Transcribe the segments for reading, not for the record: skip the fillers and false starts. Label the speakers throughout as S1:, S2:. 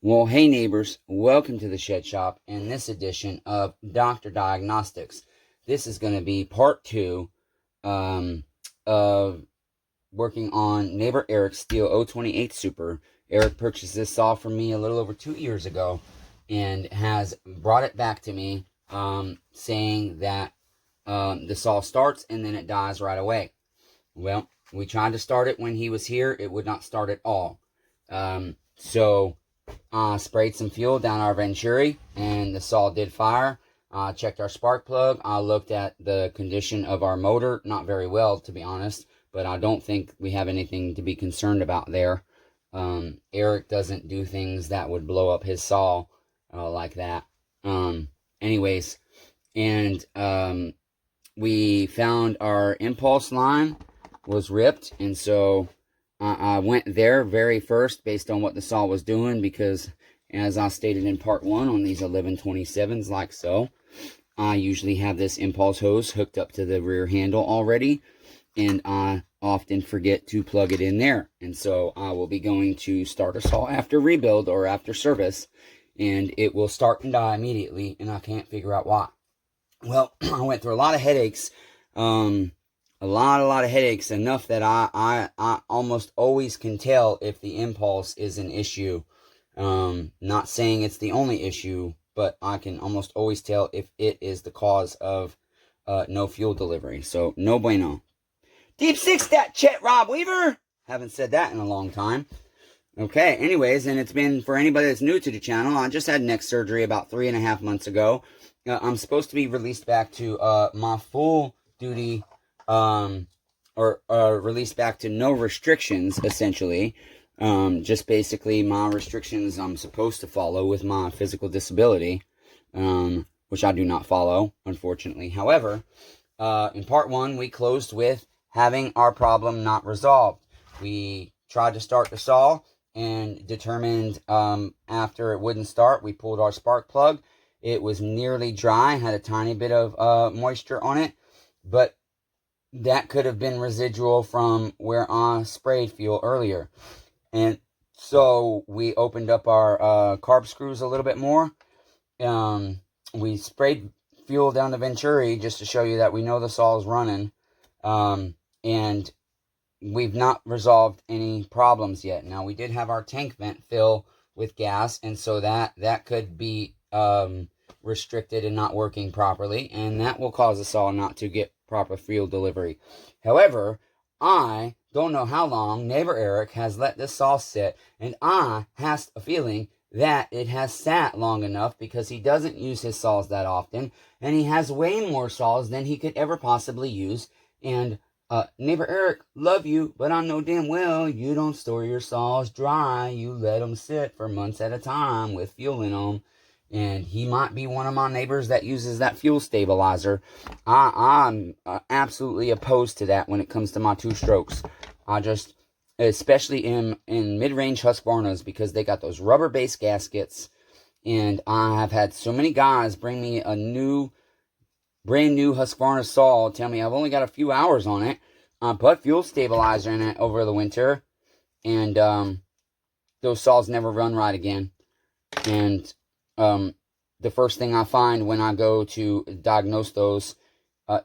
S1: Well, hey neighbors, welcome to the Shed Shop and this edition of Dr. Diagnostics. This is going to be part 2 of working on neighbor Eric's Steel 028 Super. Eric purchased this saw from me a little over 2 years ago and has brought it back to me saying that the saw starts and then it dies right away. Well, we tried to start it when he was here. It would not start at all. Sprayed some fuel down our Venturi, and the saw did fire. Checked our spark plug. I looked at the condition of our motor. Not very well, to be honest, but I don't think we have anything to be concerned about there. Eric doesn't do things that would blow up his saw like that. Anyways, and we found our impulse line was ripped, and so I went there very first based on what the saw was doing, because as I stated in part 1 on these 1127s like so, I usually have this impulse hose hooked up to the rear handle already, and I often forget to plug it in there. And so I will be going to start a saw after rebuild or after service, and it will start and die immediately, and I can't figure out why. Well, I went through a lot of headaches, a lot of headaches, enough that I almost always can tell if the impulse is an issue. Not saying it's the only issue, but I can almost always tell if it is the cause of no fuel delivery. So, no bueno. Deep Six that Chet Rob Weaver. Haven't said that in a long time. Okay, anyways, and it's been, for anybody that's new to the channel, I just had neck surgery about 3.5 months ago. I'm supposed to be released back to my full duty, released back to no restrictions, essentially. Just basically my restrictions I'm supposed to follow with my physical disability, which I do not follow, unfortunately. However, in part 1, we closed with having our problem not resolved. We tried to start the saw and determined after it wouldn't start, we pulled our spark plug. It was nearly dry, had a tiny bit of moisture on it, but that could have been residual from where I sprayed fuel earlier. And so we opened up our carb screws a little bit more. We sprayed fuel down the Venturi just to show you that we know the saw is running. And we've not resolved any problems yet. Now, we did have our tank vent fill with gas, and so that could be restricted and not working properly, and that will cause the saw not to get proper fuel delivery. However, I don't know how long neighbor Eric has let this saw sit, and I have a feeling that it has sat long enough because he doesn't use his saws that often, and he has way more saws than he could ever possibly use. And neighbor Eric, love you, but I know damn well you don't store your saws dry. You let them sit for months at a time with fuel in them. And he might be one of my neighbors that uses that fuel stabilizer. I'm absolutely opposed to that when it comes to my 2 strokes. I just, especially in mid-range Husqvarnas, because they got those rubber-based gaskets. And I have had so many guys bring me a brand new Husqvarna saw, tell me I've only got a few hours on it. I put fuel stabilizer in it over the winter, and those saws never run right again. And the first thing I find when I go to diagnose those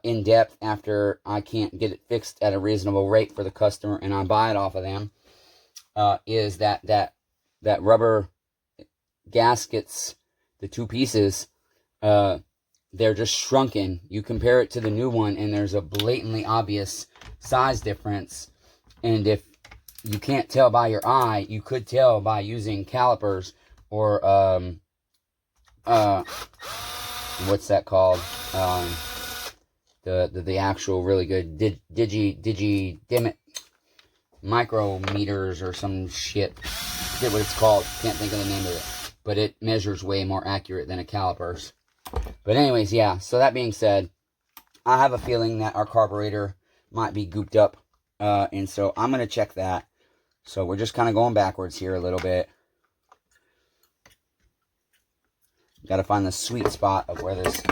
S1: in depth after I can't get it fixed at a reasonable rate for the customer and I buy it off of them is that rubber gaskets, the 2 pieces, they're just shrunken. You compare it to the new one and there's a blatantly obvious size difference. And if you can't tell by your eye, you could tell by using calipers or what's that called? The actual really good digi micrometers or some shit. I forget what it's called. Can't think of the name of it. But it measures way more accurate than a calipers. But anyways, yeah. So that being said, I have a feeling that our carburetor might be gooped up. And so I'm going to check that. So we're just kind of going backwards here a little bit. Got to find the sweet spot of where this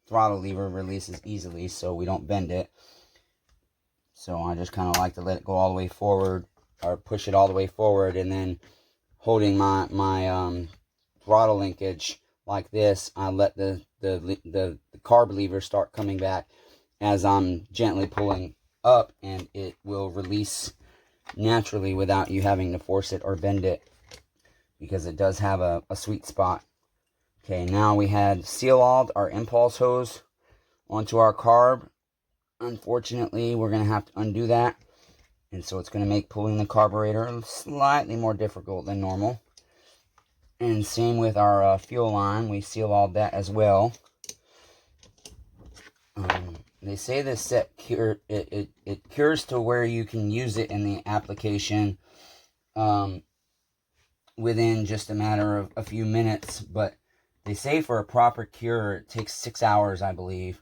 S1: throttle lever releases easily so we don't bend it. So I just kind of like to let it go all the way forward, or push it all the way forward, and then holding my throttle linkage like this, I let the carb lever start coming back as I'm gently pulling up, and it will release naturally without you having to force it or bend it, because it does have a sweet spot. Okay, now we had seal-alled our impulse hose onto our carb. Unfortunately, we're going to have to undo that, and so it's going to make pulling the carburetor slightly more difficult than normal. And same with our fuel line, we seal-alled that as well. They say this set it cures to where you can use it in the application within just a matter of a few minutes, but they say for a proper cure it takes 6 hours, I believe.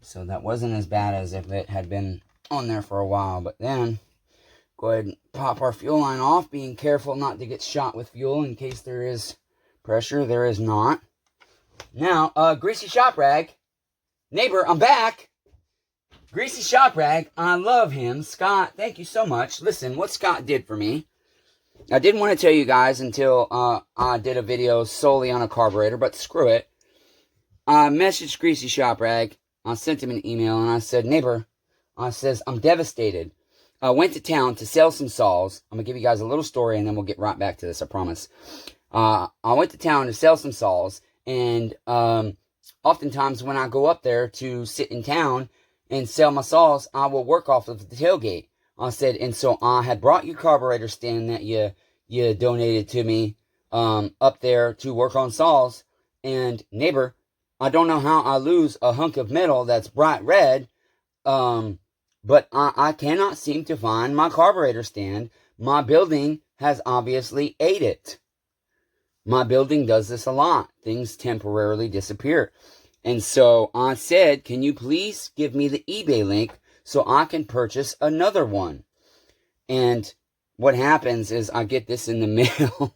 S1: So that wasn't as bad as if it had been on there for a while. But then go ahead and pop our fuel line off, being careful not to get shot with fuel in case there is pressure. There is not. Now, greasy shop rag. Neighbor, I'm back. Greasy shop rag. I love him. Scott, thank you so much. Listen, what Scott did for me. I didn't want to tell you guys until I did a video solely on a carburetor, but screw it. I messaged Greasy Shop Rag. I sent him an email, and I said, neighbor, I says, I'm devastated. I went to town to sell some saws. I'm going to give you guys a little story, and then we'll get right back to this, I promise. I went to town to sell some saws, and oftentimes when I go up there to sit in town and sell my saws, I will work off of the tailgate. I said, and so I had brought your carburetor stand that you donated to me up there to work on saws. And neighbor, I don't know how I lose a hunk of metal that's bright red, but I cannot seem to find my carburetor stand. My building has obviously ate it. My building does this a lot. Things temporarily disappear. And so I said, can you please give me the eBay link so I can purchase another one? And what happens is I get this in the mail.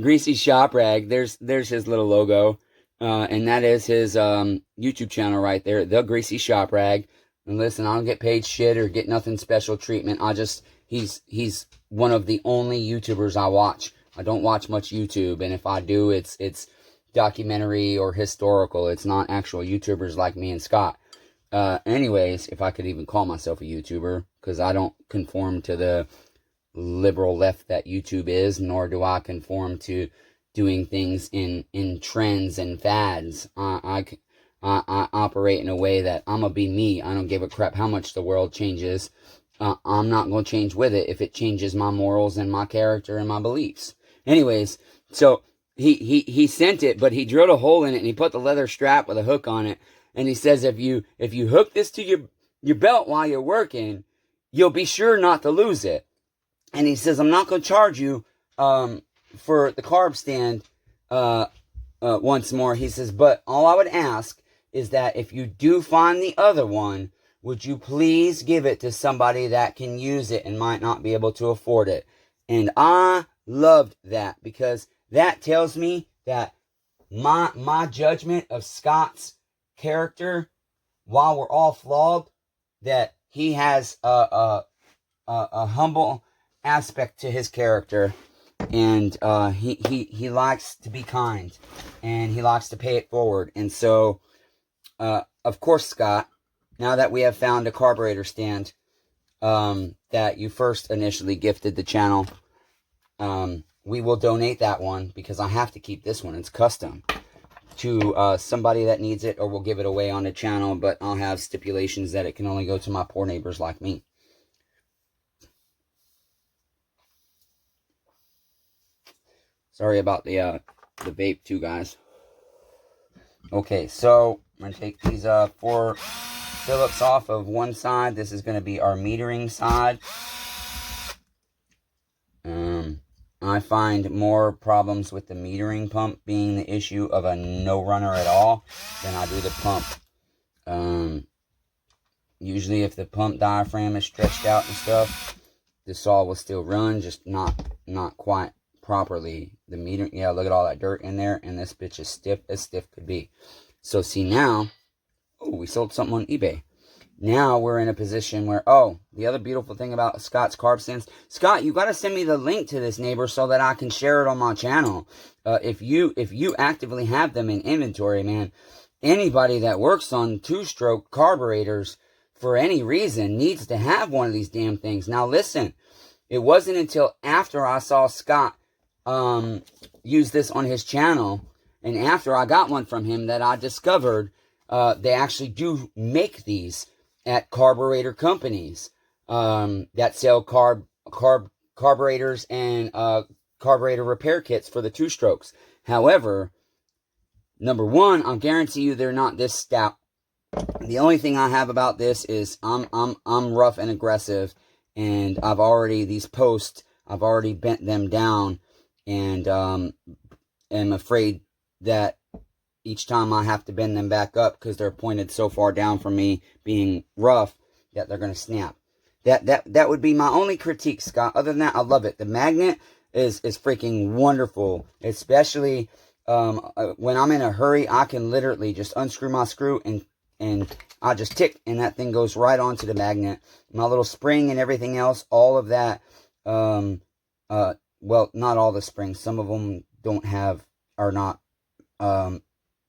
S1: Greasy Shop Rag, there's his little logo. And that is his YouTube channel right there, The Greasy Shop Rag. And listen, I don't get paid shit or get nothing special treatment. He's one of the only YouTubers I watch. I don't watch much YouTube, and if I do, it's documentary or historical. It's not actual YouTubers like me and Scott. Anyways, if I could even call myself a YouTuber, because I don't conform to the liberal left that YouTube is, nor do I conform to doing things in trends and fads. I operate in a way that I'm gonna be me. I don't give a crap how much the world changes. I'm not gonna change with it if it changes my morals and my character and my beliefs. Anyways, so he sent it, but he drilled a hole in it and he put the leather strap with a hook on it. And he says, if you hook this to your belt while you're working, you'll be sure not to lose it. And he says, I'm not going to charge you for the carb stand once more. He says, but all I would ask is that if you do find the other one, would you please give it to somebody that can use it and might not be able to afford it? And I loved that, because that tells me that my judgment of Scott's character, while we're all flawed, that he has a humble aspect to his character, and he likes to be kind, and he likes to pay it forward. And so of course, Scott, now that we have found a carburetor stand that you first initially gifted the channel, we will donate that one, because I have to keep this one. It's custom, to somebody that needs it, or we'll give it away on the channel, but I'll have stipulations that it can only go to my poor neighbors like me. Sorry about the vape too, guys. Okay, so I'm going to take these 4 Phillips off of one side. This is going to be our metering side. I find more problems with the metering pump being the issue of a no runner at all than I do the pump. Usually if the pump diaphragm is stretched out and stuff, the saw will still run, just not quite properly. The meter, yeah, look at all that dirt in there, and this bitch is stiff as stiff could be. So see now, oh, we sold something on eBay. Now we're in a position where, oh, the other beautiful thing about Scott's carb stands, Scott, you got to send me the link to this, neighbor, so that I can share it on my channel. If you actively have them in inventory, man, anybody that works on two-stroke carburetors for any reason needs to have one of these damn things. Now listen, it wasn't until after I saw Scott use this on his channel, and after I got one from him, that I discovered they actually do make these at carburetor companies that sell carburetors and carburetor repair kits for the two-strokes. However, number one, I'll guarantee you they're not this stout. The only thing I have about this is I'm rough and aggressive, and these posts, I've already bent them down, and am afraid that each time I have to bend them back up because they're pointed so far down from me being rough that they're going to snap. That would be my only critique, Scott. Other than that, I love it. The magnet is freaking wonderful, especially when I'm in a hurry. I can literally just unscrew my screw and I just tick, and that thing goes right onto the magnet. My little spring and everything else, all of that. Well, not all the springs. Some of them are not.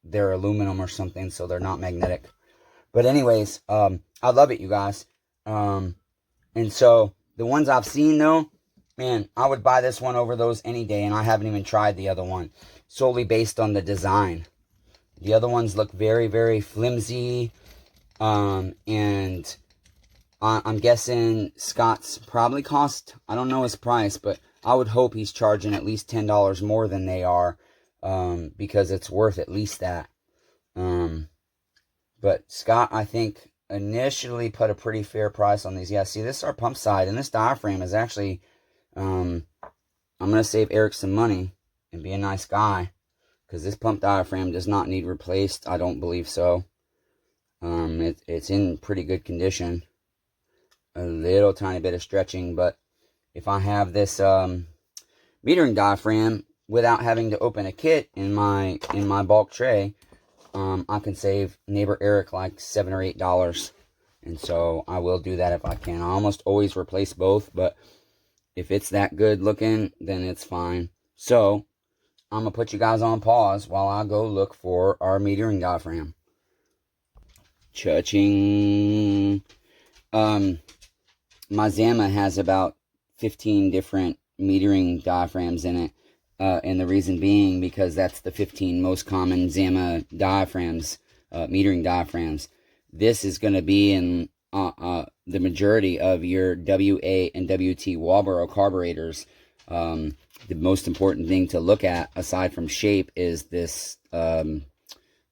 S1: They're aluminum or something, so they're not magnetic. But anyways, I love it, you guys. And so the ones I've seen, though, man, I would buy this one over those any day, and I haven't even tried the other one, solely based on the design. The other ones look very, very flimsy, and I'm guessing Scott's probably cost, I don't know his price, but I would hope he's charging at least $10 more than they are, because it's worth at least that. But Scott, I think, initially put a pretty fair price on these. Yeah, see, this is our pump side, and this diaphragm is actually, I'm going to save Eric some money and be a nice guy, because this pump diaphragm does not need replaced. I don't believe so. It's in pretty good condition. A little tiny bit of stretching, but if I have this metering diaphragm without having to open a kit in my bulk tray, I can save neighbor Eric like $7 or $8, and so I will do that if I can. I almost always replace both, but if it's that good looking, then it's fine. So I'm gonna put you guys on pause while I go look for our metering diaphragm. Cha-ching. My Zama has about 15 different metering diaphragms in it. And the reason being because that's the 15 most common Zama diaphragms, metering diaphragms. This is going to be in the majority of your WA and WT Walboro carburetors. The most important thing to look at, aside from shape, is this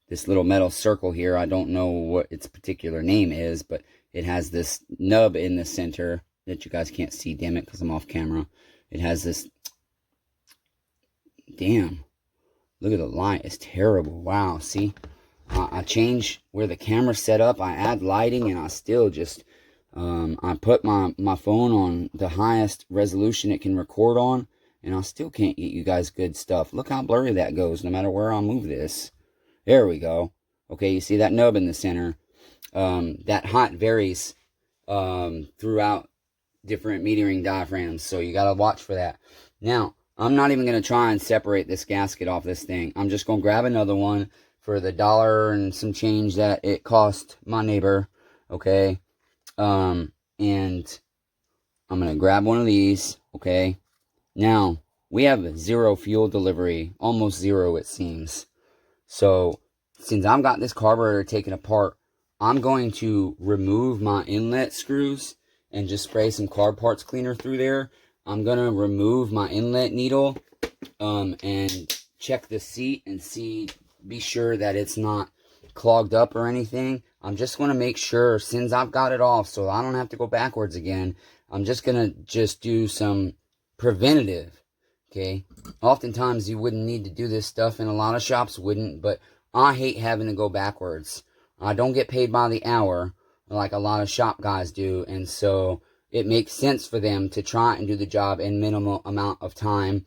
S1: this little metal circle here. I don't know what its particular name is, but it has this nub in the center that you guys can't see, damn it, because I'm off camera. It has this... Damn, look at the light, it's terrible. Wow, see, I change where the camera's set up, I add lighting, and I still just I put my phone on the highest resolution it can record on, and I still can't get you guys good stuff. Look how blurry that goes no matter where I move this. There we go. Okay, you see that nub in the center. That height varies throughout different metering diaphragms, so you gotta watch for that. Now, I'm not even going to try and separate this gasket off this thing. I'm just going to grab another one for the $1 and some change that it cost my neighbor, okay? And I'm going to grab one of these, okay? Now, we have 0 fuel delivery, almost 0 it seems. So, since I've got this carburetor taken apart, I'm going to remove my inlet screws and just spray some carb parts cleaner through there. I'm going to remove my inlet needle and check the seat and be sure that it's not clogged up or anything. I'm just going to make sure, since I've got it off so I don't have to go backwards again, I'm just going to do some preventative, okay? Oftentimes you wouldn't need to do this stuff, and a lot of shops wouldn't, but I hate having to go backwards. I don't get paid by the hour like a lot of shop guys do, and so it makes sense for them to try and do the job in minimal amount of time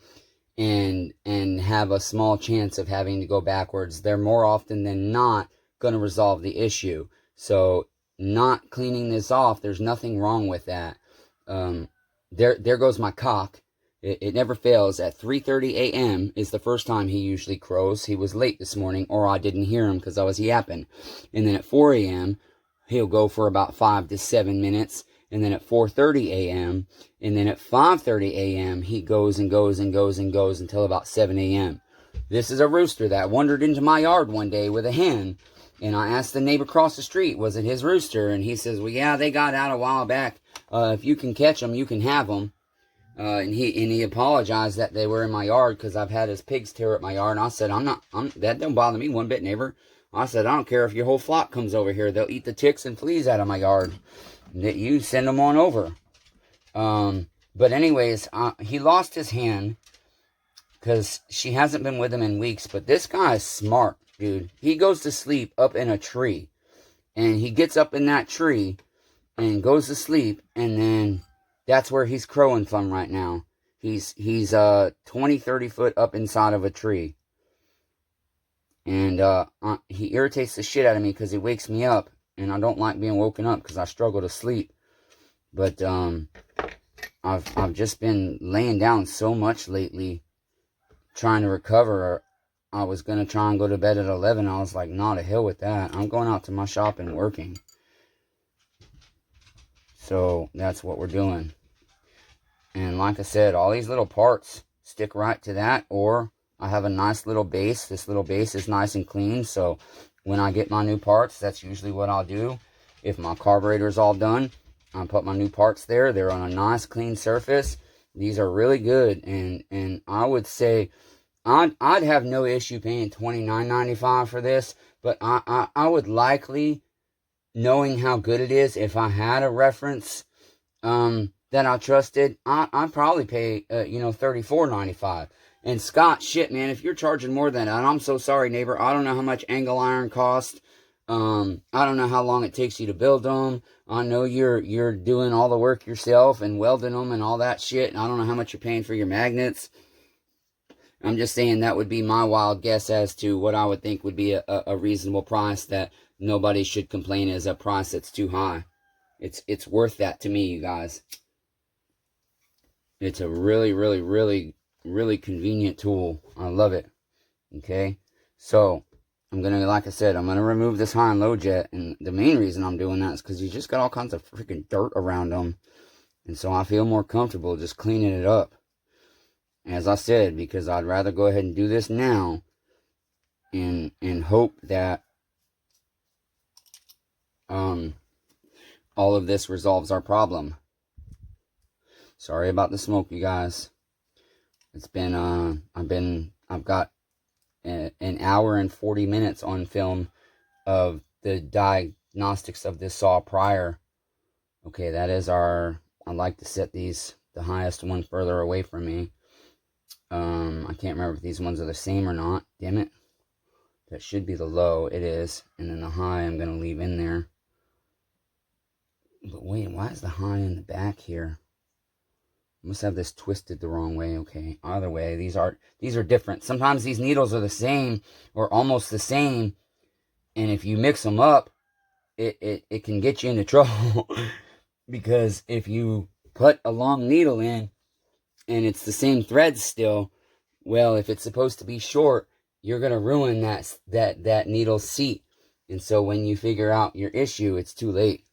S1: and have a small chance of having to go backwards. They're more often than not going to resolve the issue. So not cleaning this off, there's nothing wrong with that. There goes my cock. It never fails. At 3:30 a.m. is the first time he usually crows. He was late this morning, or I didn't hear him because I was yapping. And then at 4 a.m., he'll go for about 5 to 7 minutes. And then at 4:30 a.m., and then at 5:30 a.m., he goes and goes and goes and goes until about 7 a.m. This is a rooster that wandered into my yard one day with a hen. And I asked the neighbor across the street, was it his rooster? And he says, well, yeah, they got out a while back. If you can catch them, you can have them. And he apologized that they were in my yard because I've had his pigs tear up my yard. And I said, that don't bother me one bit, neighbor. I said, I don't care if your whole flock comes over here. They'll eat the ticks and fleas out of my yard. You send them on over. But anyways, he lost his hen because she hasn't been with him in weeks. But this guy is smart, dude. He goes to sleep up in a tree. And he gets up in that tree and goes to sleep. And then that's where he's crowing from right now. He's 20, 30 foot up inside of a tree. And he irritates the shit out of me because he wakes me up. And I don't like being woken up because I struggle to sleep. But I've just been laying down so much lately trying to recover. I was going to try and go to bed at 11. I was like, nah, to hell with that. I'm going out to my shop and working. So that's what we're doing. And like I said, all these little parts stick right to that. Or I have a nice little base. This little base is nice and clean. So when I get my new parts, that's usually what I'll do. If my carburetor's all done, I'll put my new parts there. They're on a nice clean surface. These are really good. And I would say I'd have no issue paying $29.95 for this. But I would likely, knowing how good it is, if I had a reference that I trusted, I'd probably pay $34.95. And Scott, shit, man, if you're charging more than that, and I'm so sorry, neighbor, I don't know how much angle iron costs. I don't know how long it takes you to build them. I know you're doing all the work yourself and welding them and all that shit. And I don't know how much you're paying for your magnets. I'm just saying that would be my wild guess as to what I would think would be a reasonable price that nobody should complain is a price that's too high. It's worth that to me, you guys. It's a really, really, really, really convenient tool. I love it. Okay, so I'm gonna, like I said, I'm gonna remove this high and low jet, and the main reason I'm doing that is because you just got all kinds of freaking dirt around them, and so I feel more comfortable just cleaning it up. As I said, because I'd rather go ahead and do this now, and hope that all of this resolves our problem. Sorry about the smoke, you guys. It's been I've got an hour and 40 minutes on film of the diagnostics of this saw prior. Okay, that is I like to set these, the highest one further away from me. I can't remember if these ones are the same or not. Damn it. That should be the low. It is. And then the high I'm going to leave in there. But wait, why is the high in the back here? I must have this twisted the wrong way. Okay, either way, these are different. Sometimes these needles are the same or almost the same, and if you mix them up, it can get you into trouble. Because if you put a long needle in and it's the same threads still, well, if it's supposed to be short, you're gonna ruin that needle's seat. And so when you figure out your issue, it's too late.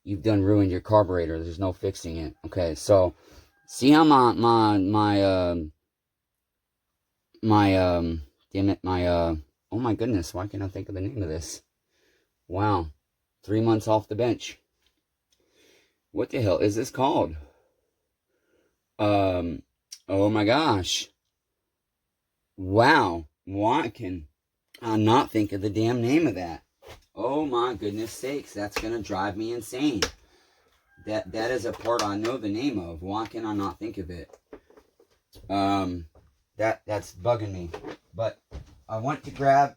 S1: You've done ruined your carburetor. There's no fixing it. Okay, so see how oh my goodness, why can't I think of the name of this? Wow, 3 months off the bench. What the hell is this called? Oh my gosh. Wow, why can I not think of the damn name of that? Oh my goodness sakes, that's gonna drive me insane. That is a part I know the name of. Why can I not think of it? That's bugging me. But I want to grab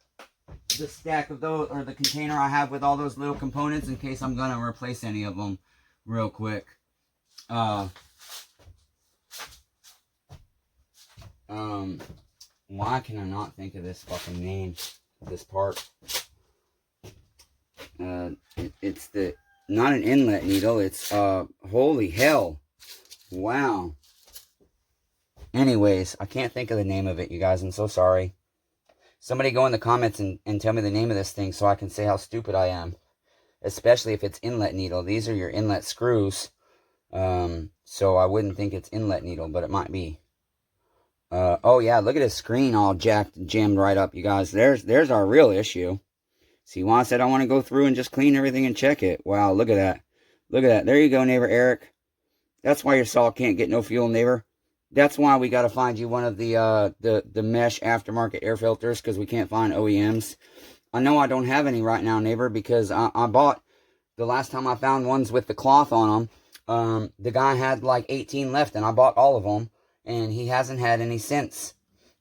S1: the stack of those, or the container I have with all those little components, in case I'm gonna replace any of them real quick. Why can I not think of this fucking name of this part? It's not an inlet needle. It's, holy hell. Wow. Anyways, I can't think of the name of it, you guys. I'm so sorry. Somebody go in the comments and tell me the name of this thing so I can say how stupid I am. Especially if it's inlet needle. These are your inlet screws. So I wouldn't think it's inlet needle, but it might be. Oh yeah, look at his screen all jacked and jammed right up, you guys. There's our real issue. See why I said I want to go through and just clean everything and check it. Wow, look at that. Look at that. There you go, neighbor Eric. That's why your saw can't get no fuel, neighbor. That's why we got to find you one of the mesh aftermarket air filters, because we can't find OEMs. I know I don't have any right now, neighbor, because I bought, the last time I found ones with the cloth on them, the guy had like 18 left, and I bought all of them, and he hasn't had any since.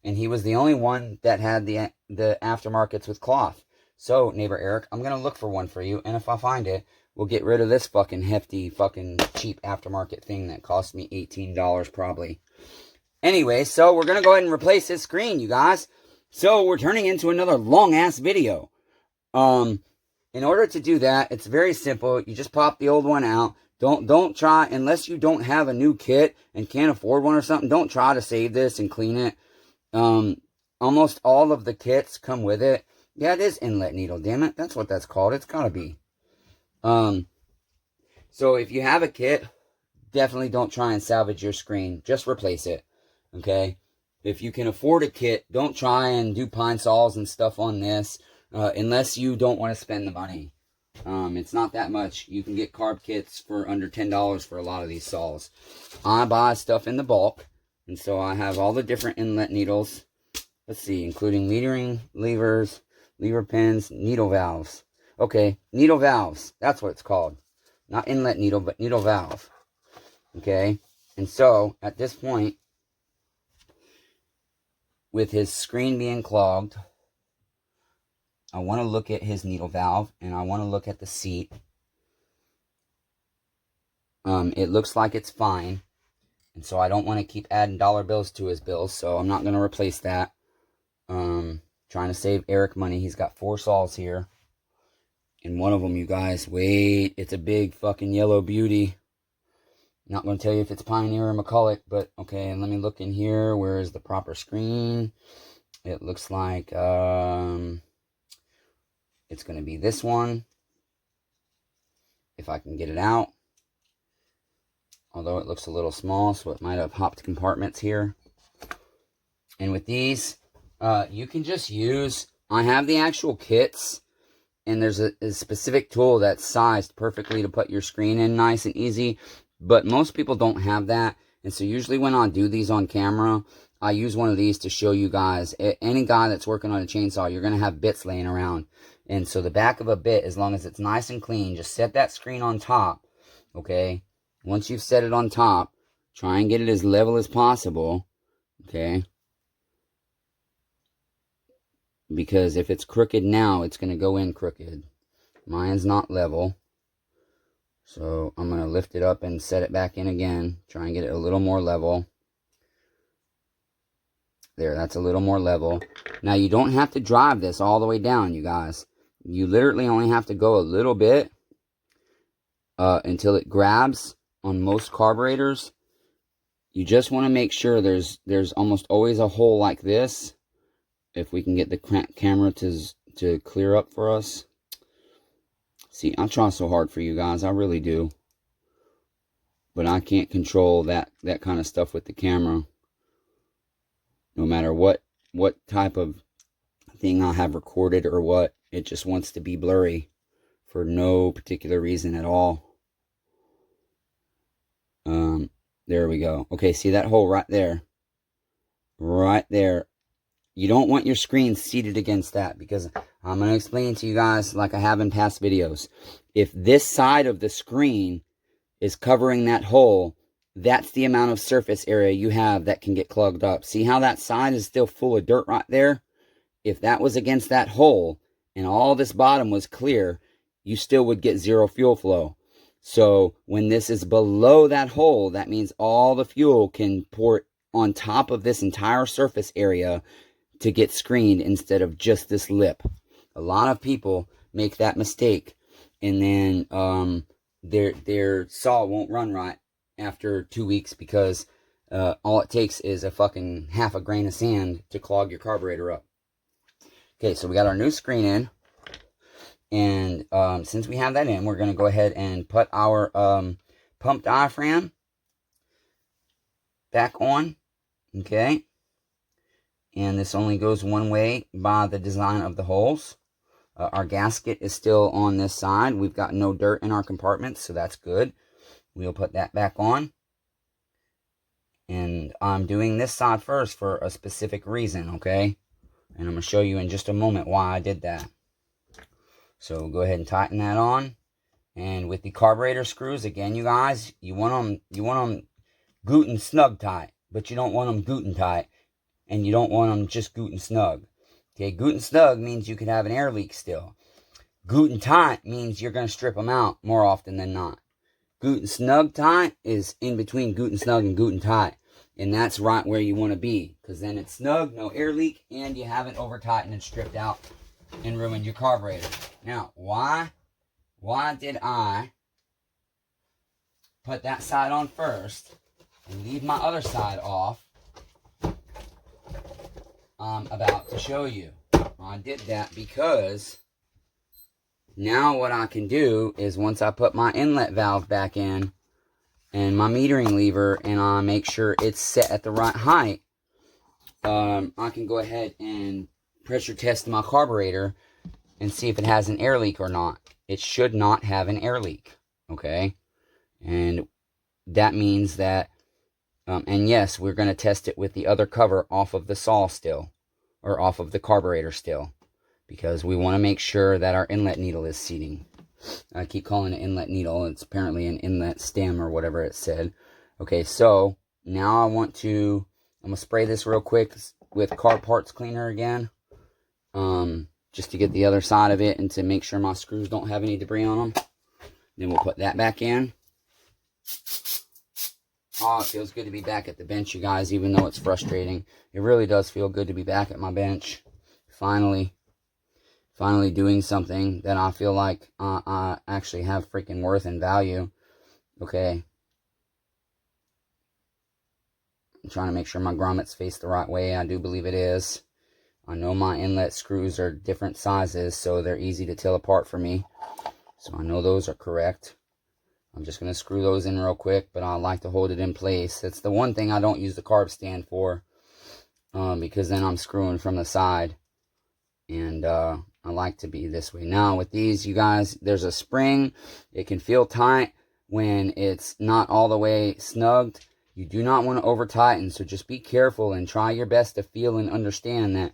S1: And he was the only one that had the aftermarkets with cloth. So, neighbor Eric, I'm going to look for one for you, and if I find it, we'll get rid of this fucking hefty, fucking cheap aftermarket thing that cost me $18 probably. Anyway, so we're going to go ahead and replace this screen, you guys. So, we're turning into another long-ass video. In order to do that, it's very simple. You just pop the old one out. Don't try, unless you don't have a new kit and can't afford one or something, don't try to save this and clean it. Almost all of the kits come with it. Yeah, it is inlet needle, damn it. That's what that's called. It's gotta be. So if you have a kit, definitely don't try and salvage your screen. Just replace it, okay? If you can afford a kit, don't try and do pine saws and stuff on this, unless you don't want to spend the money. It's not that much. You can get carb kits for under $10 for a lot of these saws. I buy stuff in the bulk, and so I have all the different inlet needles. Let's see, including metering, levers, lever pins, needle valves. Okay, needle valves. That's what it's called. Not inlet needle, but needle valve. Okay, and so at this point, with his screen being clogged, I want to look at his needle valve, and I want to look at the seat. It looks like it's fine, and so I don't want to keep adding dollar bills to his bills, so I'm not going to replace that. Trying to save Eric money. He's got 4 saws here. And one of them, you guys, wait, it's a big fucking yellow beauty. Not going to tell you if it's Pioneer or McCulloch, but okay, and let me look in here. Where is the proper screen? It looks like, it's going to be this one. If I can get it out. Although it looks a little small, so it might have hopped compartments here. And with these, you can just use, I have the actual kits, and there's a specific tool that's sized perfectly to put your screen in nice and easy, but most people don't have that, and so usually when I do these on camera, I use one of these to show you guys. Any guy that's working on a chainsaw, you're going to have bits laying around, and so the back of a bit, as long as it's nice and clean, just set that screen on top, okay? Once you've set it on top, try and get it as level as possible, okay? Because if it's crooked now, it's going to go in crooked. Mine's not level. So I'm going to lift it up and set it back in again. Try and get it a little more level. There, that's a little more level. Now, you don't have to drive this all the way down, you guys. You literally only have to go a little bit until it grabs on most carburetors. You just want to make sure there's almost always a hole like this. If we can get the camera to clear up for us. See, I try so hard for you guys. I really do. But I can't control that kind of stuff with the camera. No matter what type of thing I have recorded or what. It just wants to be blurry. For no particular reason at all. There we go. Okay, see that hole right there? Right there. You don't want your screen seated against that, because I'm going to explain to you guys like I have in past videos. If this side of the screen is covering that hole, that's the amount of surface area you have that can get clogged up. See how that side is still full of dirt right there? If that was against that hole and all this bottom was clear, you still would get zero fuel flow. So when this is below that hole, that means all the fuel can pour on top of this entire surface area to get screened instead of just this lip. A lot of people make that mistake. and then their saw won't run right after 2 weeks because all it takes is a fucking half a grain of sand to clog your carburetor up. Okay, so we got our new screen in, and since we have that in, we're going to go ahead and put our pump diaphragm back on. Okay, and this only goes one way by the design of the holes. Our gasket is still on this side. We've got no dirt in our compartments, so that's good. We'll put that back on. And I'm doing this side first for a specific reason, okay? And I'm going to show you in just a moment why I did that. So go ahead and tighten that on. And with the carburetor screws, again, you guys, you want them goot and snug tight, but you don't want them goot and tight, and you don't want them just goot and snug. Okay, goot and snug means you could have an air leak still. Goot and tight means you're going to strip them out more often than not. Goot and snug tight is in between goot and snug and goot and tight. And that's right where you want to be. Because then it's snug, no air leak, and you haven't over tightened and stripped out and ruined your carburetor. Now, why did I put that side on first and leave my other side off? I'm about to show you. I did that because now what I can do is once I put my inlet valve back in and my metering lever and I make sure it's set at the right height, I can go ahead and pressure test my carburetor and see if it has an air leak or not. It should not have an air leak, okay? And that means that and yes, we're going to test it with the other cover off of the saw still, or off of the carburetor still, because we want to make sure that our inlet needle is seating. I keep calling it inlet needle. It's apparently an inlet stem or whatever it said. Okay, so now I'm going to spray this real quick with car parts cleaner again, just to get the other side of it and to make sure my screws don't have any debris on them. Then we'll put that back in. Oh, it feels good to be back at the bench, you guys, even though it's frustrating. It really does feel good to be back at my bench. Finally doing something that I feel like I actually have freaking worth and value. Okay. I'm trying to make sure my grommets face the right way. I do believe it is. I know my inlet screws are different sizes, so they're easy to tell apart for me. So I know those are correct. I'm just going to screw those in real quick, but I like to hold it in place. That's the one thing I don't use the carb stand for, because then I'm screwing from the side, and I like to be this way. Now with these, you guys, there's a spring. It can feel tight when it's not all the way snugged. You do not want to over tighten, so just be careful and try your best to feel and understand that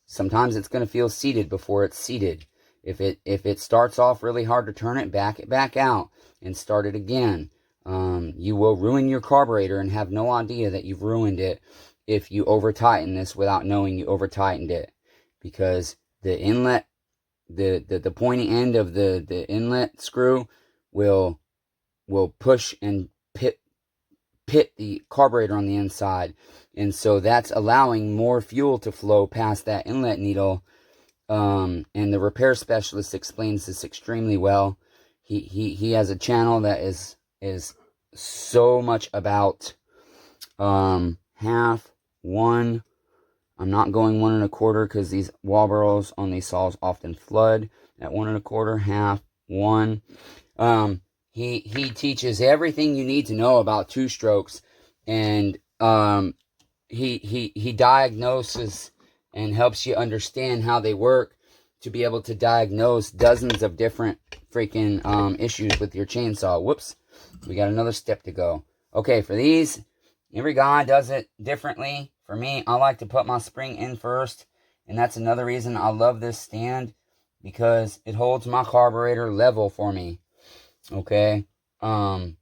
S1: sometimes it's going to feel seated before it's seated. If it starts off really hard to turn it back out and start it again. You will ruin your carburetor and have no idea that you've ruined it if you over tighten this without knowing you over tightened it, because the inlet, the pointy end of the inlet screw will push and pit the carburetor on the inside, and so that's allowing more fuel to flow past that inlet needle. And the repair specialist explains this extremely well. He has a channel that is so much about half, 1. I'm not going 1 1/4 because these wall burrows on these saws often flood at 1 1/4, half, 1. He teaches everything you need to know about 2-strokes, and he diagnoses and helps you understand how they work to be able to diagnose dozens of different freaking issues with your chainsaw. Whoops, we got another step to go. Okay, for these, every guy does it differently. For me, I like to put my spring in first, and that's another reason I love this stand, because it holds my carburetor level for me. Okay, and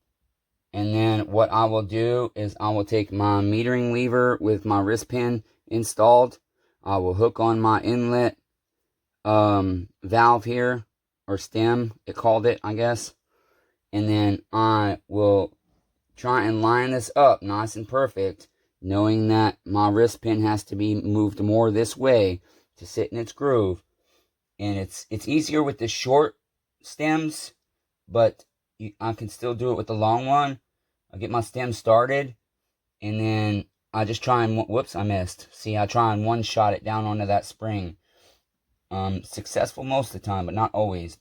S1: then what I will do is I will take my metering lever with my wrist pin installed. I will hook on my inlet valve here, or stem, it called it, I guess. And then I will try and line this up nice and perfect, knowing that my wrist pin has to be moved more this way to sit in its groove. And it's easier with the short stems, but I can still do it with the long one. I get my stem started, and then I just try and, whoops, I missed. See, I try and one-shot it down onto that spring. Successful most of the time, but not always.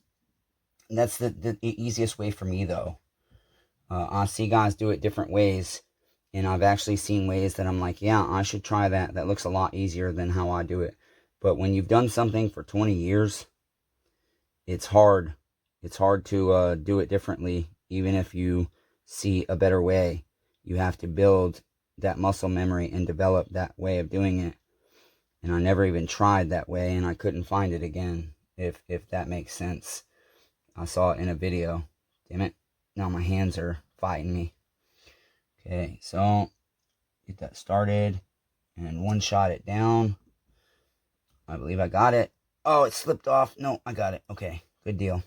S1: That's the easiest way for me, though. I see guys do it different ways, and I've actually seen ways that I'm like, yeah, I should try that. That looks a lot easier than how I do it. But when you've done something for 20 years, it's hard. It's hard to do it differently, even if you see a better way. You have to build that muscle memory and develop that way of doing it. And I never even tried that way, and I couldn't find it again, if that makes sense. I saw it in a video. Damn it. Now my hands are fighting me. Okay, so get that started and one-shot it down. I believe I got it. Oh, it slipped off. No, I got it. Okay, good deal.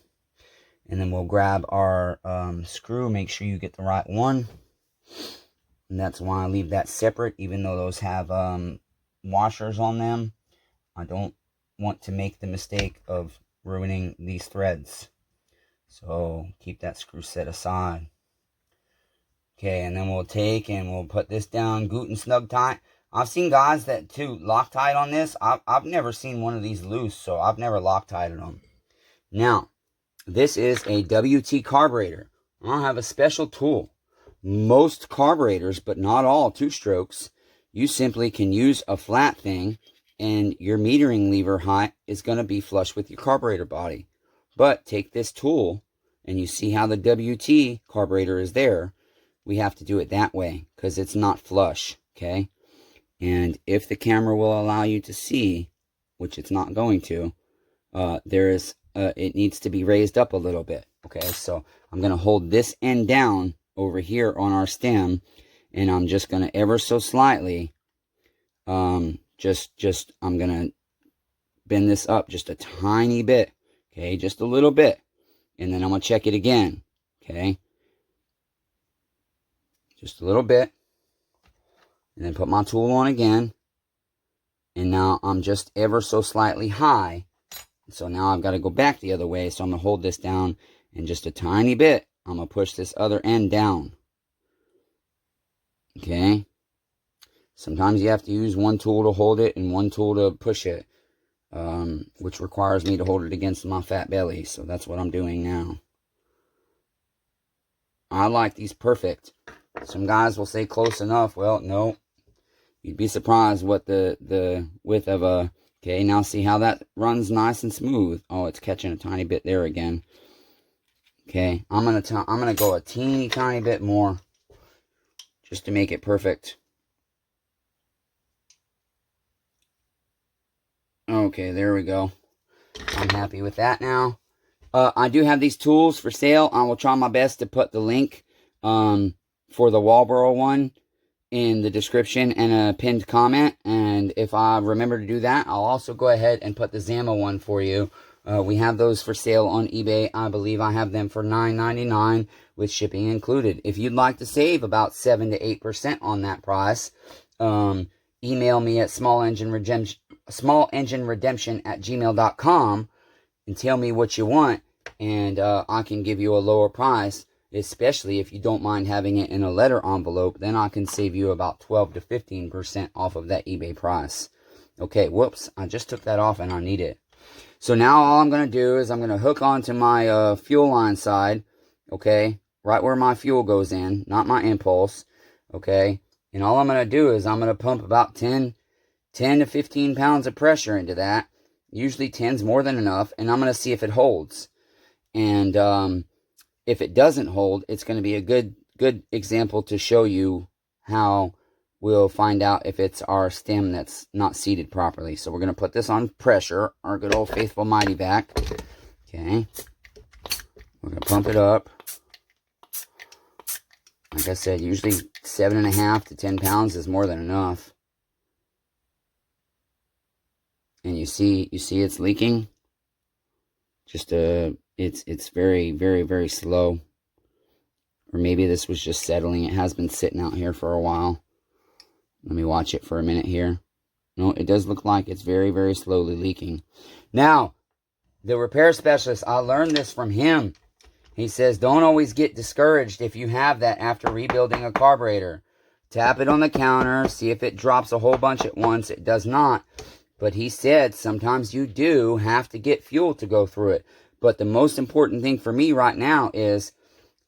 S1: And then we'll grab our screw. Make sure you get the right one. And that's why I leave that separate, even though those have washers on them. I don't want to make the mistake of ruining these threads. So keep that screw set aside. Okay, and then we'll take and we'll put this down good and snug tight. I've seen guys that too Loctite on this. I've never seen one of these loose, so I've never Loctited them. Now, this is a WT carburetor. I have a special tool. Most carburetors, but not all two-strokes, you simply can use a flat thing, and your metering lever height is going to be flush with your carburetor body. But take this tool, and you see how the WT carburetor is there. We have to do it that way because it's not flush, okay? And if the camera will allow you to see, which it's not going to, it needs to be raised up a little bit, okay? So I'm going to hold this end down over here on our stem, and I'm just going to ever so slightly, I'm going to bend this up just a tiny bit, okay? Just a little bit. And then I'm going to check it again, okay? Just a little bit. And then put my tool on again. And now I'm just ever so slightly high. So now I've got to go back the other way. So I'm going to hold this down and just a tiny bit. I'm going to push this other end down. Okay. Sometimes you have to use one tool to hold it and one tool to push it. Which requires me to hold it against my fat belly. So that's what I'm doing now. I like these perfect. Some guys will say close enough. Well, no. You'd be surprised what the width of a... Okay, now see how that runs nice and smooth. Oh, it's catching a tiny bit there again. Okay, I'm gonna go a teeny tiny bit more just to make it perfect. Okay, there we go. I'm happy with that now. I do have these tools for sale. I will try my best to put the link for the Walboro one in the description and a pinned comment. And if I remember to do that, I'll also go ahead and put the Zama one for you. We have those for sale on eBay. I believe I have them for $9.99 with shipping included. If you'd like to save about 7 to 8% on that price, email me at smallengineredemption@gmail.com and tell me what you want, and I can give you a lower price, especially if you don't mind having it in a letter envelope. Then I can save you about 12 to 15% off of that eBay price. Okay, whoops, I just took that off and I need it. So now all I'm going to do is I'm going to hook onto my fuel line side, okay, right where my fuel goes in, not my impulse, okay, and all I'm going to do is I'm going to pump about 10 to 15 pounds of pressure into that. Usually 10's more than enough, and I'm going to see if it holds. And if it doesn't hold, it's going to be a good example to show you how we'll find out if it's our stem that's not seated properly. So we're going to put this on pressure, our good old faithful Mighty Vac. Okay. We're going to pump it up. Like I said, usually 7.5 to 10 pounds is more than enough. And you see it's leaking. Just it's very, very, very slow. Or maybe this was just settling. It has been sitting out here for a while. Let me watch it for a minute here. No, it does look like it's very, very slowly leaking. Now, the repair specialist, I learned this from him. He says, don't always get discouraged if you have that after rebuilding a carburetor. Tap it on the counter, see if it drops a whole bunch at once. It does not. But he said sometimes you do have to get fuel to go through it. But the most important thing for me right now is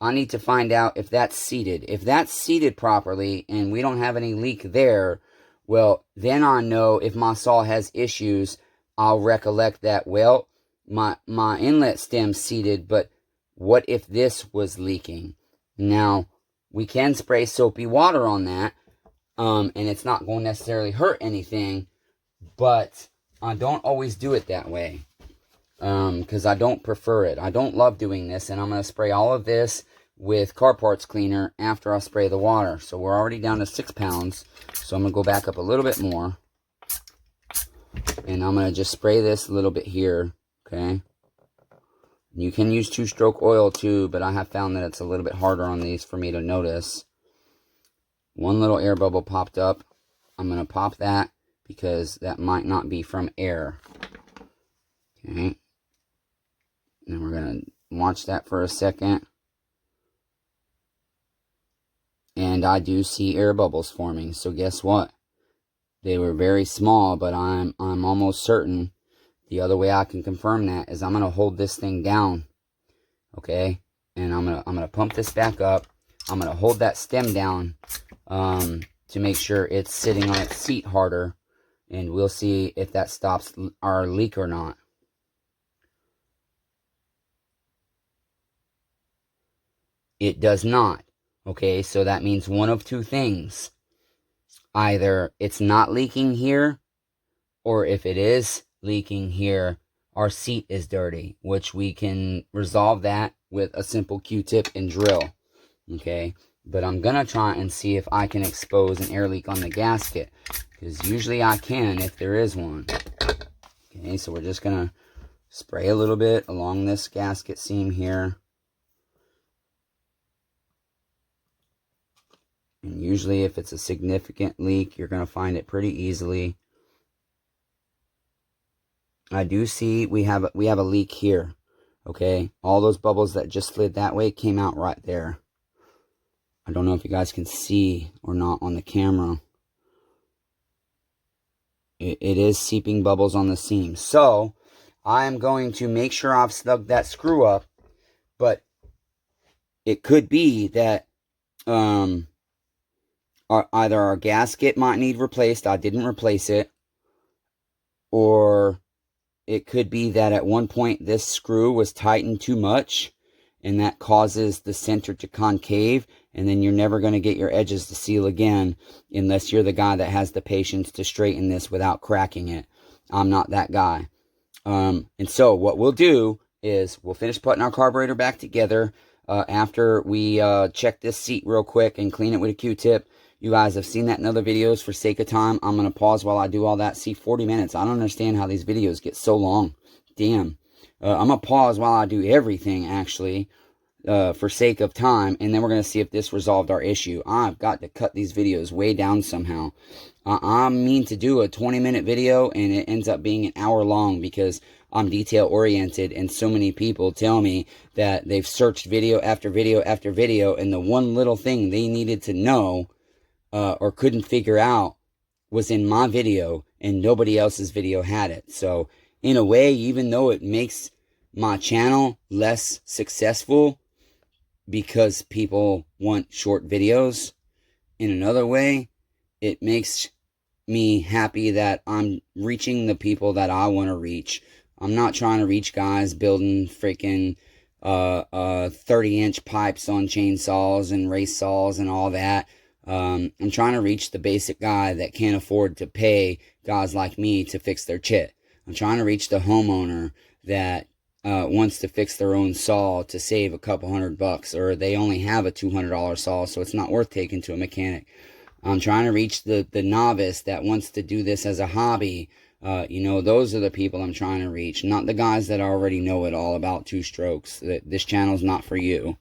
S1: I need to find out if that's seated. If that's seated properly and we don't have any leak there, well, then I know if my saw has issues, I'll recollect that, well, my inlet stem's seated, but what if this was leaking? Now, we can spray soapy water on that, and it's not going to necessarily hurt anything, but I don't always do it that way, because I don't prefer it. I don't love doing this, and I'm going to spray all of this with car parts cleaner after I spray the water. So we're already down to 6 pounds, so I'm going to go back up a little bit more, and I'm going to just spray this a little bit here, okay? You can use 2-stroke oil too, but I have found that it's a little bit harder on these for me to notice. One little air bubble popped up. I'm going to pop that because that might not be from air. Okay. And we're going to watch that for a second. And I do see air bubbles forming. So guess what? They were very small, but I'm almost certain. The other way I can confirm that is I'm going to hold this thing down, okay? And I'm gonna pump this back up. I'm going to hold that stem down to make sure it's sitting on its seat harder, and we'll see if that stops our leak or not. It does not, okay? So that means one of two things. Either it's not leaking here, or if it is leaking here, our seat is dirty, which we can resolve that with a simple Q-tip and drill, okay? But I'm gonna try and see if I can expose an air leak on the gasket, because usually I can if there is one. Okay, so we're just gonna spray a little bit along this gasket seam here, and usually if it's a significant leak, you're gonna find it pretty easily. I do see we have a leak here, okay? All those bubbles that just slid that way came out right there. I don't know if you guys can see or not on the camera. It is seeping bubbles on the seam. So, I am going to make sure I've snug that screw up, but it could be that either our gasket might need replaced, I didn't replace it, or it could be that at one point this screw was tightened too much, and that causes the center to concave, and then you're never going to get your edges to seal again unless you're the guy that has the patience to straighten this without cracking it. I'm not that guy. And so what we'll do is we'll finish putting our carburetor back together after we check this seat real quick and clean it with a Q-tip. You guys have seen that in other videos. For sake of time, I'm going to pause while I do all that. See, 40 minutes. I don't understand how these videos get so long. Damn. I'm going to pause while I do everything, actually, for sake of time. And then we're going to see if this resolved our issue. I've got to cut these videos way down somehow. I mean to do a 20-minute video, and it ends up being an hour long because I'm detail-oriented, and so many people tell me that they've searched video after video after video, and the one little thing they needed to know or couldn't figure out was in my video, and nobody else's video had it. So in a way, even though it makes my channel less successful because people want short videos, in another way, it makes me happy that I'm reaching the people that I want to reach. I'm not trying to reach guys building freaking 30-inch pipes on chainsaws and race saws and all that. I'm trying to reach the basic guy that can't afford to pay guys like me to fix their chit. I'm trying to reach the homeowner that wants to fix their own saw to save a couple $100, or they only have a $200 saw, so it's not worth taking to a mechanic. I'm trying to reach the novice that wants to do this as a hobby. Those are the people I'm trying to reach, not the guys that already know it all about 2-strokes. This channel's not for you.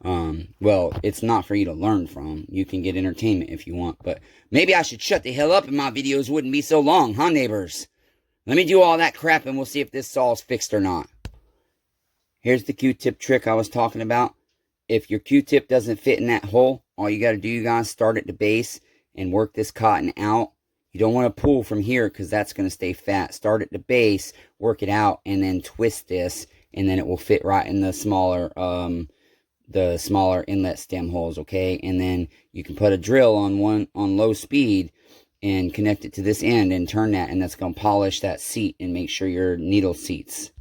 S1: Well, it's not for you to learn from. You can get entertainment if you want, but maybe I should shut the hell up and my videos wouldn't be so long, huh, neighbors? Let me do all that crap and we'll see if this saw's fixed or not. Here's the Q-tip trick I was talking about. If your Q-tip doesn't fit in that hole, all you got to do, you guys, start at the base and work this cotton out. You don't want to pull from here because that's going to stay fat. Start at the base, work it out, and then twist this, and then it will fit right in the smaller inlet stem holes, okay? And then you can put a drill on low speed and connect it to this end and turn that, and that's going to polish that seat and make sure your needle seats.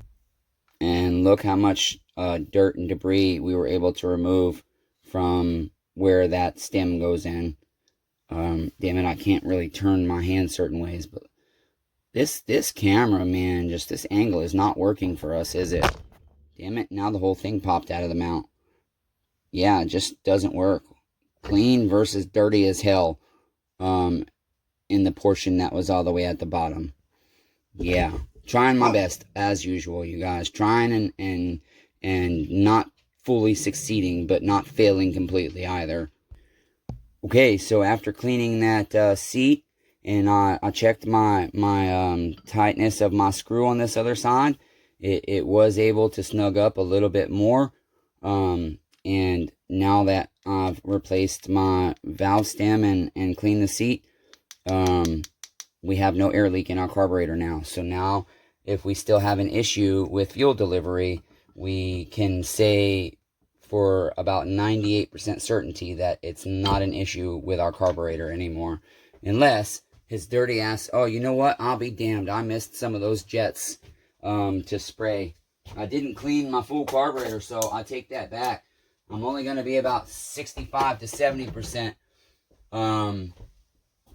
S1: And look how much dirt and debris we were able to remove from where that stem goes in. Damn it, I can't really turn my hand certain ways, but this camera, man, just this angle is not working for us, is it? Damn it, now the whole thing popped out of the mount. Yeah, it just doesn't work. Clean versus dirty as hell in the portion that was all the way at the bottom. Yeah, trying my best as usual, you guys. Trying and not fully succeeding, but not failing completely either. Okay, so after cleaning that seat, and I checked my tightness of my screw on this other side, it was able to snug up a little bit more. And now that I've replaced my valve stem and cleaned the seat, we have no air leak in our carburetor now. So now, if we still have an issue with fuel delivery, we can say for about 98% certainty that it's not an issue with our carburetor anymore. Unless his dirty ass, oh, you know what? I'll be damned. I missed some of those jets to spray. I didn't clean my full carburetor, so I take that back. I'm only going to be about 65 to 70%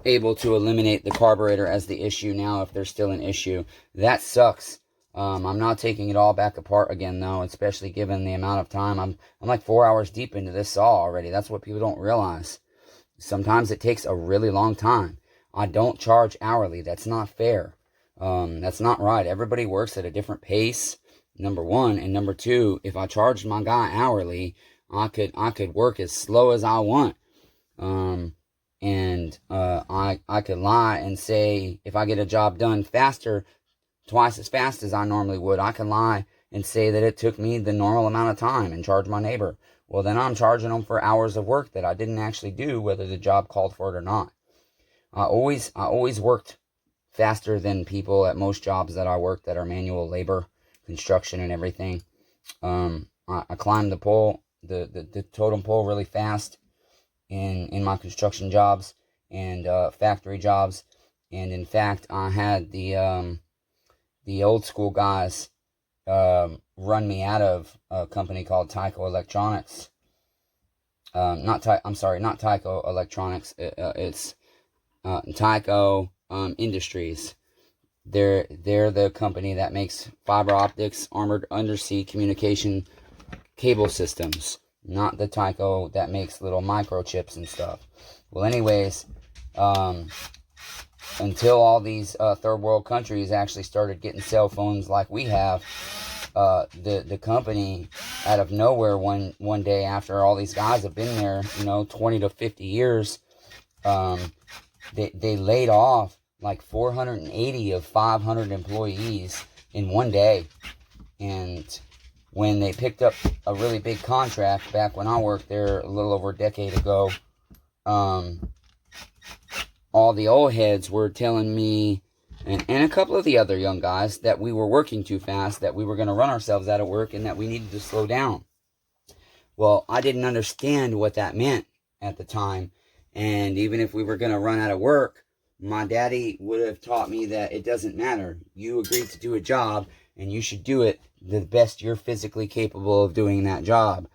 S1: able to eliminate the carburetor as the issue now, if there's still an issue. That sucks. I'm not taking it all back apart again, though, especially given the amount of time. I'm like 4 hours deep into this saw already. That's what people don't realize. Sometimes it takes a really long time. I don't charge hourly. That's not fair. That's not right. Everybody works at a different pace, number one. And number two, if I charged my guy hourly, I could work as slow as I want. I could lie and say, if I get a job done faster, twice as fast as I normally would, I can lie and say that it took me the normal amount of time and charge my neighbor. Well, then I'm charging them for hours of work that I didn't actually do, whether the job called for it or not. I always worked faster than people at most jobs that I worked that are manual labor, construction and everything. I climbed the pole, the totem pole really fast in my construction jobs and factory jobs. And in fact, I had the old school guys run me out of a company called Tyco Electronics. Not Tyco Electronics. It's Tyco Industries. They're the company that makes fiber optics, armored undersea communication cable systems. Not the Tyco that makes little microchips and stuff. Well, anyways, until all these third world countries actually started getting cell phones like we have, the company out of nowhere one day, after all these guys have been there, 20 to 50 years, they laid off like 480 of 500 employees in one day. And when they picked up a really big contract back when I worked there a little over a decade ago, all the old heads were telling me and a couple of the other young guys that we were working too fast, that we were going to run ourselves out of work, and that we needed to slow down. Well, I didn't understand what that meant at the time. And even if we were going to run out of work, my daddy would have taught me that it doesn't matter. You agreed to do a job, and you should do it the best you're physically capable of doing that job.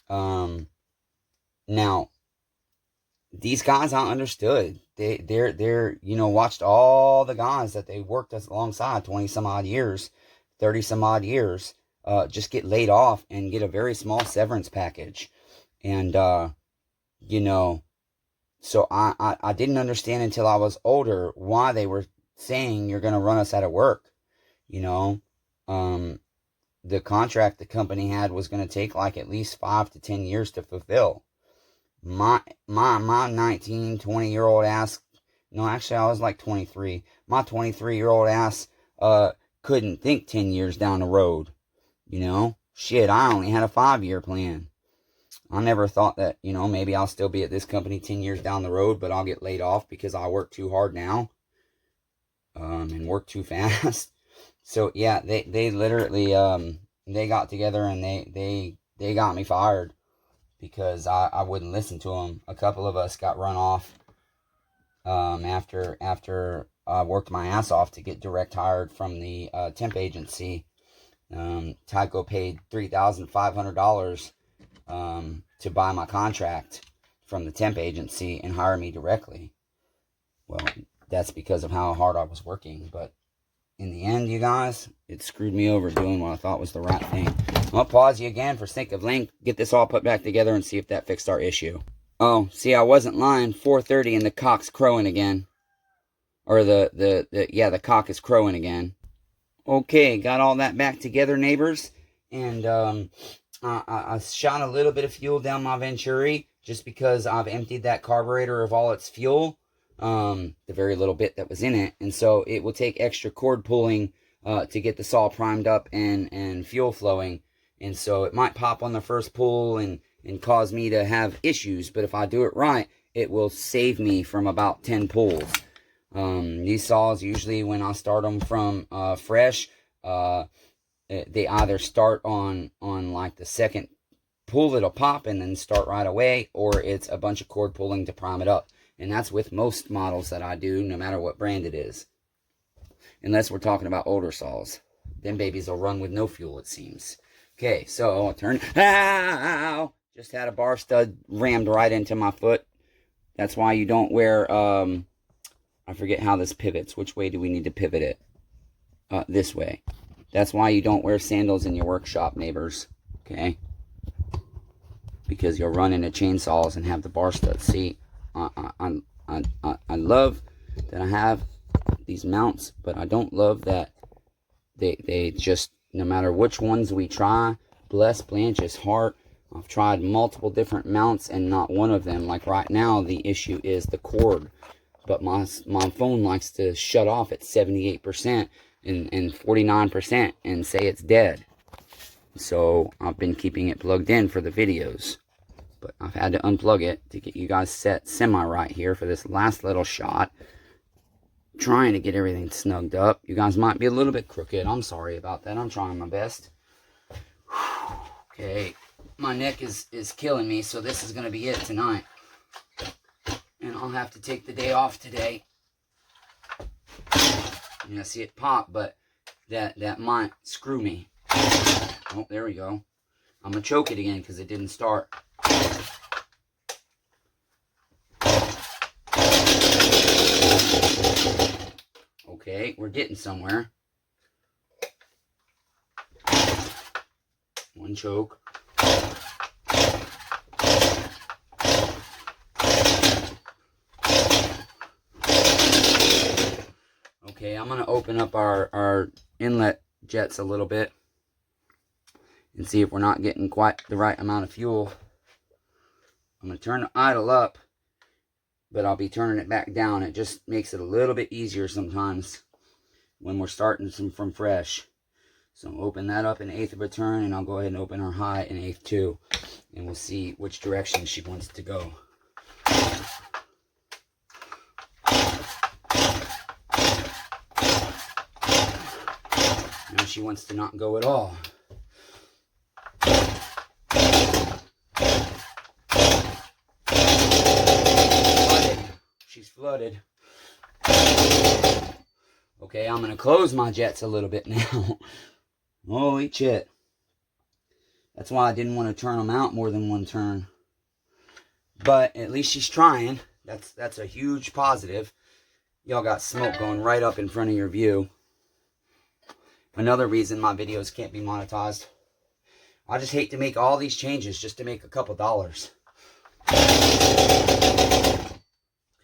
S1: Now, these guys, I understood. They're watched all the guys that they worked alongside 20 some odd years, 30 some odd years, just get laid off and get a very small severance package. And, so I didn't understand until I was older why they were saying you're going to run us out of work. The contract the company had was going to take like at least 5 to 10 years to fulfill. My 19, 20-year-old ass, no, actually I was like 23. My 23-year-old ass couldn't think 10 years down the road, Shit, I only had a 5-year plan. I never thought that, you know, maybe I'll still be at this company 10 years down the road, but I'll get laid off because I work too hard now, and work too fast. So yeah, they literally, they got together and they got me fired because I wouldn't listen to them. A couple of us got run off, after I worked my ass off to get direct hired from the temp agency. Tyco paid $3,500 to buy my contract from the temp agency and hire me directly. Well, that's because of how hard I was working, but in the end, you guys, it screwed me over doing what I thought was the right thing. I'm going to pause you again for sake of length, get this all put back together and see if that fixed our issue. Oh, see, I wasn't lying. 4:30 and the cock's crowing again. Or the cock is crowing again. Okay, got all that back together, neighbors. And I shot a little bit of fuel down my Venturi just because I've emptied that carburetor of all its fuel, the very little bit that was in it. And so it will take extra cord pulling to get this all primed up and fuel flowing. And so it might pop on the first pull and cause me to have issues. But if I do it right, it will save me from about 10 pulls. These saws, usually when I start them from fresh, they either start on like the second pull, it'll pop and then start right away, or it's a bunch of cord pulling to prime it up. And that's with most models that I do, no matter what brand it is. Unless we're talking about older saws. Them babies will run with no fuel, it seems. Okay, so I'll turn. Ow! Just had a bar stud rammed right into my foot. That's why you don't wear, I forget how this pivots. Which way do we need to pivot it? This way. That's why you don't wear sandals in your workshop, neighbors. Okay? Because you'll run into chainsaws and have the bar studs. See, I love that I have these mounts, but I don't love that they just, no matter which ones we try, bless Blanche's heart, I've tried multiple different mounts and not one of them. Like right now, the issue is the cord. But my phone likes to shut off at 78% and 49% and say it's dead. So I've been keeping it plugged in for the videos. But I've had to unplug it to get you guys set semi-right here for this last little shot. Trying to get everything snugged up. You guys might be a little bit crooked. I'm sorry about that. I'm trying my best. Okay. My neck is killing me, so this is going to be it tonight. And I'll have to take the day off today. Yeah, see it pop, but that might screw me. Oh, there we go. I'm going to choke it again because it didn't start. Okay, we're getting somewhere. One choke. Okay, I'm going to open up our inlet jets a little bit and see if we're not getting quite the right amount of fuel. I'm going to turn the idle up, but I'll be turning it back down. It just makes it a little bit easier sometimes when we're starting from fresh. So I'll open that up an eighth of a turn, and I'll go ahead and open her high an eighth too, and we'll see which direction she wants to go. Now she wants to not go at all. She's flooded. Okay, I'm going to close my jets a little bit now. Holy shit. That's why I didn't want to turn them out more than one turn. But at least she's trying. That's a huge positive. Y'all got smoke going right up in front of your view. Another reason my videos can't be monetized. I just hate to make all these changes just to make a couple dollars.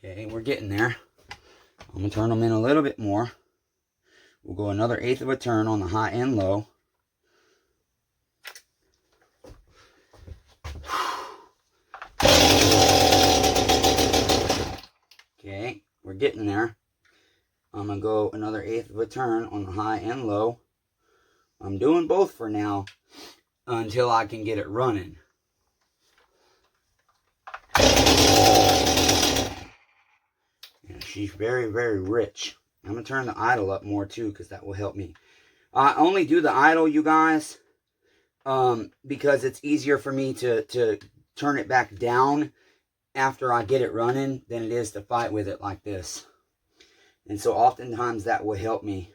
S1: Okay, we're getting there. I'm going to turn them in a little bit more. We'll go another eighth of a turn on the high and low. Okay, we're getting there. I'm going to go another eighth of a turn on the high and low. I'm doing both for now. until I can get it running. Yeah, she's very, very rich. I'm going to turn the idle up more too, because that will help me. I only do the idle, you guys, because it's easier for me to turn it back down after I get it running than it is to fight with it like this. And so oftentimes that will help me.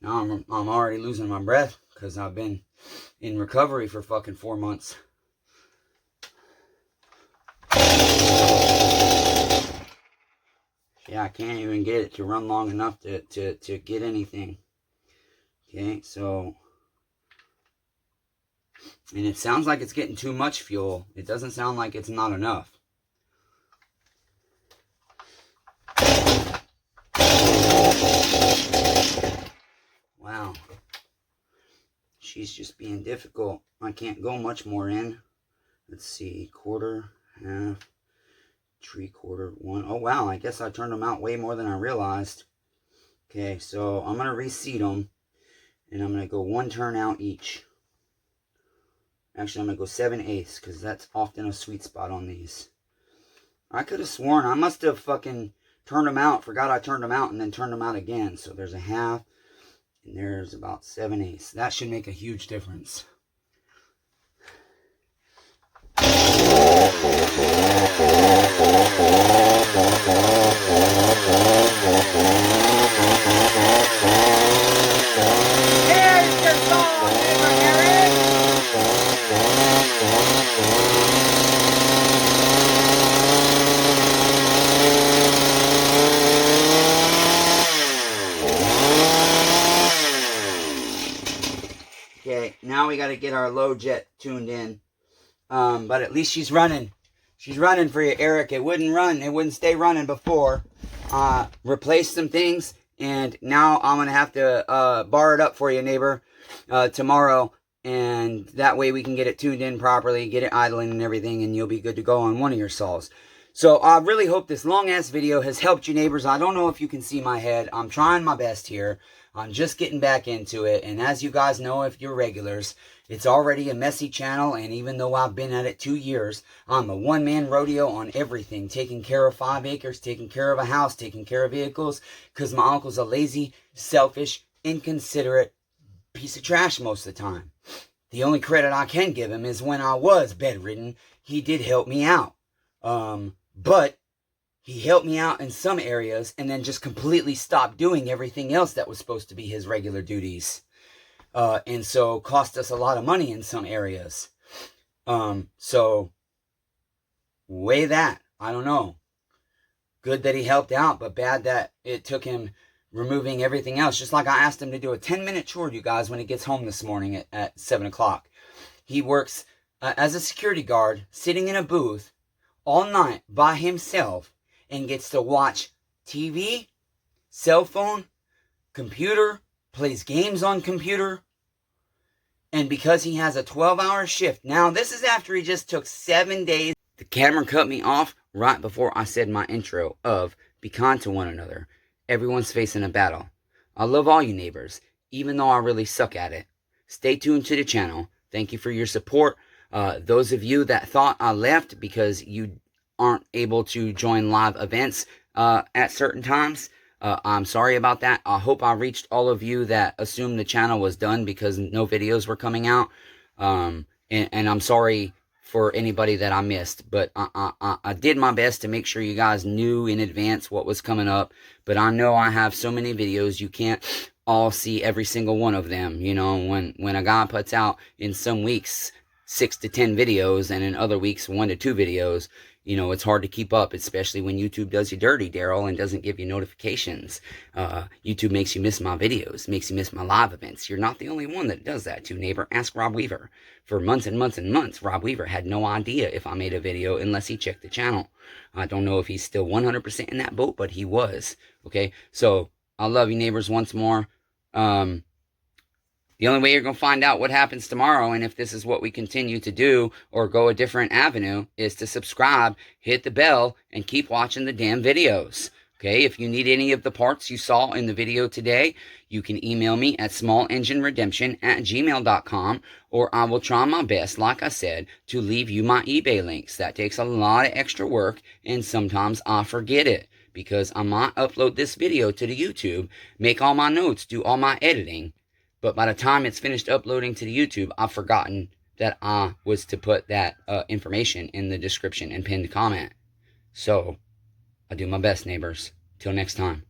S1: Now I'm already losing my breath because I've been in recovery for fucking 4 months. Yeah, I can't even get it to run long enough to get anything. Okay, so... And it sounds like it's getting too much fuel. It doesn't sound like it's not enough. Wow. She's just being difficult. I can't go much more in. Let's see. Quarter, half, 3/4, 1. Oh, wow. I guess I turned them out way more than I realized. Okay, so I'm going to reseat them. And I'm going to go 1 turn out each. Actually, I'm going to go 7/8 because that's often a sweet spot on these. I could have sworn I must have fucking turned them out. Forgot I turned them out and then turned them out again. So there's a half. And there's about 7/8. That should make a huge difference. There's your song, Eric! Okay, now we got to get our low jet tuned in. But at least she's running. She's running for you, Eric. It wouldn't run. It wouldn't stay running before. Replaced some things. And now I'm going to have to bar it up for you, neighbor, tomorrow. And that way we can get it tuned in properly, get it idling and everything, and you'll be good to go on one of your saws. So I really hope this long-ass video has helped you, neighbors. I don't know if you can see my head. I'm trying my best here. I'm just getting back into it. And as you guys know, if you're regulars, it's already a messy channel. And even though I've been at it 2 years, I'm a one-man rodeo on everything. Taking care of 5 acres, taking care of a house, taking care of vehicles. Because my uncle's a lazy, selfish, inconsiderate piece of trash most of the time. The only credit I can give him is when I was bedridden, he did help me out. But he helped me out in some areas and then just completely stopped doing everything else that was supposed to be his regular duties. And so cost us a lot of money in some areas. So weigh that. I don't know. Good that he helped out, but bad that it took him removing everything else. Just like I asked him to do a 10-minute chore, you guys, when he gets home this morning at 7 o'clock. He works as a security guard, sitting in a booth all night by himself, and gets to watch TV, cell phone, computer, plays games on computer. And because he has a 12-hour shift. Now, this is after he just took 7 days. The camera cut me off right before I said my intro of be kind to one another. Everyone's facing a battle. I love all you neighbors, even though I really suck at it. Stay tuned to the channel. Thank you for your support. Those of you that thought I left because you aren't able to join live events at certain times, I'm sorry about that. I hope I reached all of you that assumed the channel was done because no videos were coming out. And I'm sorry for anybody that I missed. But I did my best to make sure you guys knew in advance what was coming up. But I know I have so many videos, you can't all see every single one of them. You know, when a guy puts out in some weeks 6 to 10 videos and in other weeks 1 to 2 videos, you know, it's hard to keep up, especially when YouTube does you dirty, Daryl, and doesn't give you notifications. YouTube makes you miss my videos, makes you miss my live events. You're not the only one that does that to, neighbor. Ask Rob Weaver. For months and months and months, Rob Weaver had no idea if I made a video unless he checked the channel. I don't know if he's still 100% in that boat, but he was. Okay, so I love you, neighbors, once more. The only way you're going to find out what happens tomorrow and if this is what we continue to do or go a different avenue is to subscribe, hit the bell, and keep watching the damn videos. Okay, if you need any of the parts you saw in the video today, you can email me at smallengineredemption@gmail.com, or I will try my best, like I said, to leave you my eBay links. That takes a lot of extra work, and sometimes I forget it, because I might upload this video to the YouTube, make all my notes, do all my editing, but by the time it's finished uploading to the YouTube, I've forgotten that I was to put that information in the description and pinned comment. So, I do my best, neighbors. Till next time.